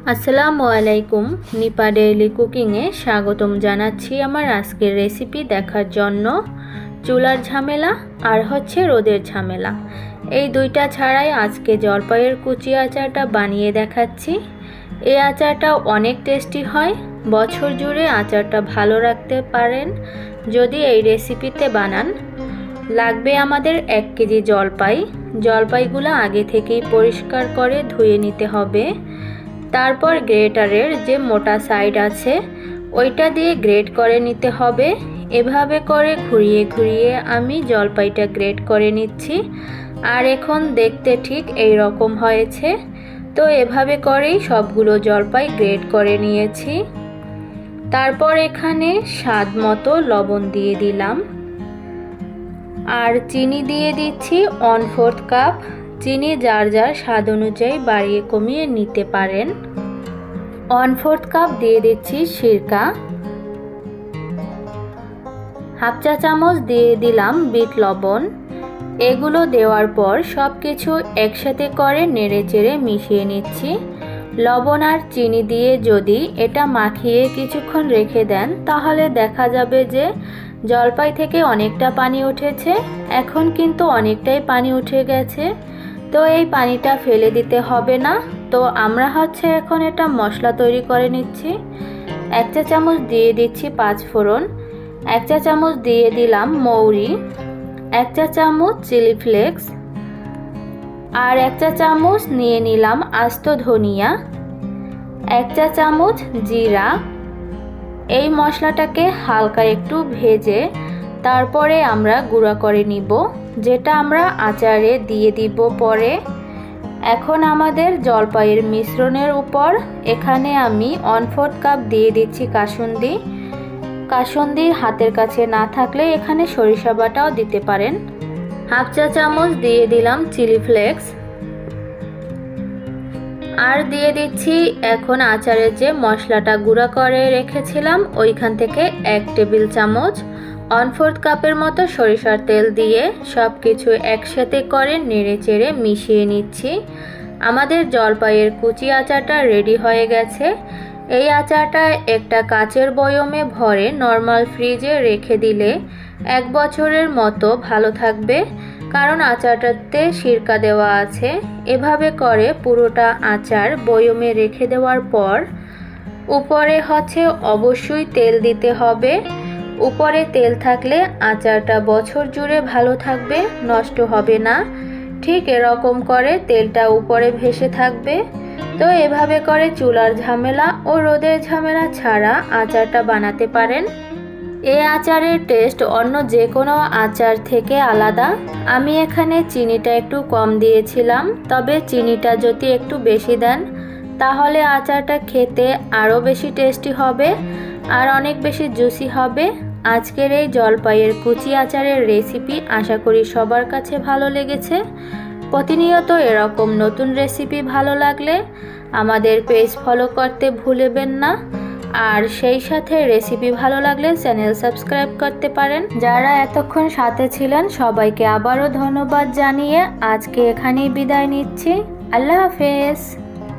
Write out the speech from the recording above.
আসসালামু আলাইকুম। নিপা ডেইলি কুকিংয়ে স্বাগতম জানাচ্ছি আমার আজকের রেসিপি দেখার জন্য। চুলার ঝামেলা আর হচ্ছে রোদের ঝামেলা, এই দুইটা ছাড়াই আজকে জলপাইয়ের কুচি আচারটা বানিয়ে দেখাচ্ছি। এই আচারটা অনেক টেস্টি হয়, বছর জুড়ে আচারটা ভালো রাখতে পারেন যদি এই রেসিপিতে বানান। লাগবে আমাদের 1 কেজি জলপাই। জলপাইগুলো আগে থেকেই পরিষ্কার করে ধুয়ে নিতে হবে। তারপর গ্রেটারের যে মোটা সাইড আছে ওইটা দিয়ে গ্রেট করে নিতে হবে। এভাবে করে ঘুরিয়ে ঘুরিয়ে আমি জলপাইটা গ্রেট করে নিচ্ছি। আর এখন দেখতে ঠিক এই রকম হয়েছে। তো এভাবে করেই সবগুলো জলপাই গ্রেট করে নিয়েছি। তারপর এখানে স্বাদ মতো লবণ দিয়ে দিলাম আর চিনি দিয়ে দিচ্ছি 1/4 কাপ। চিনি যার যার স্বাদ অনুযায়ী বাড়িয়ে কমিয়ে নিতে পারেন। 1/4 কাপ দিয়ে দিচ্ছি সিরকা। হাফ চা চামচ দিয়ে দিলাম বিট লবণ। এগুলো দেওয়ার পর সব কিছু একসাথে করে নেড়েচেড়ে মিশিয়ে নিচ্ছি। লবণ আর চিনি দিয়ে যদি এটা মাখিয়ে কিছুক্ষণ রেখে দেন তাহলে দেখা যাবে যে জলপাই থেকে অনেকটা পানি উঠেছে। এখন কিন্তু অনেকটাই পানি উঠে গেছে, তো এই পানিটা ফেলে দিতে হবে না। তো আমরা হচ্ছে এখন এটা মশলা তৈরি করে নিচ্ছি। 1 চা চামচ দিয়ে দিচ্ছি 5 ফোড়ন, 1 চা চামচ দিয়ে দিলাম মৌরি, 1 চা চামচ চিলি ফ্লেক্স আর 1 চা চামচ নিয়ে নিলাম আস্ত ধনিয়া, 1 চা চামচ জিরা। এই মশলাটাকে হালকা একটু ভেজে তারপরে আমরা গুঁড়া করে নিব, যেটা আমরা আচারে দিয়ে দিব পরে। এখন আমাদের জলপাইয়ের মিশ্রণের উপর এখানে আমি 1/4 কাপ দিয়ে দিচ্ছি কাসুন্দি। কাসুন্দি হাতের কাছে না থাকলে এখানে সরিষা বাটাও দিতে পারেন। হাফ চা চামচ দিয়ে দিলাম চিলি ফ্লেক্স আর দিয়ে দিচ্ছি এখন আচারের যে মশলাটা গুঁড়া করে রেখেছিলাম ওইখান থেকে 1 টেবিল চামচ। 1/4 কাপের মতো সরিষার তেল দিয়ে সব কিছু একসাথে করে নেড়েচেড়ে মিশিয়ে নিচ্ছি। আমাদের জলপাইয়ের কুচি আচারটা রেডি হয়ে গেছে। এই আচারটা একটা কাচের বয়মে ভরে নর্মাল ফ্রিজে রেখে দিলে 1 বছরের মতো ভালো থাকবে, কারণ আচারটাতে সিরকা দেওয়া আছে। এভাবে করে পুরোটা আচার বয়মে রেখে দেওয়ার পর উপরে হচ্ছে অবশ্যই তেল দিতে হবে। উপরে তেল থাকলে আচারটা বছর জুড়ে ভালো থাকবে, নষ্ট হবে না। ঠিক এরকম করে তেলটা উপরে ভেসে থাকবে। তো এভাবে করে চুলার ঝামেলা ও রোদের ঝামেলা ছাড়া আচারটা বানাতে পারেন। এই আচারের টেস্ট অন্য যে কোনো আচার থেকে আলাদা। আমি এখানে চিনিটা একটু কম দিয়েছিলাম, তবে চিনিটা যদি একটু বেশি দেন তাহলে আচারটা খেতে আরও বেশি টেস্টি হবে আর অনেক বেশি জুসি হবে। আজকের এই জলপাইয়ের কুচি আচারের রেসিপি আশা করি সবার কাছে ভালো লেগেছে। প্রতিনিয়ত এরকম নতুন রেসিপি ভালো লাগলে আমাদের পেজ ফলো করতে ভুলবেন না। আর সেই সাথে রেসিপি ভালো লাগলে চ্যানেল সাবস্ক্রাইব করতে পারেন। যারা এতক্ষণ সাথে ছিলেন সবাইকে আবারও ধন্যবাদ জানিয়ে আজকে এখানেই বিদায় নিচ্ছি। আল্লাহ হাফেজ।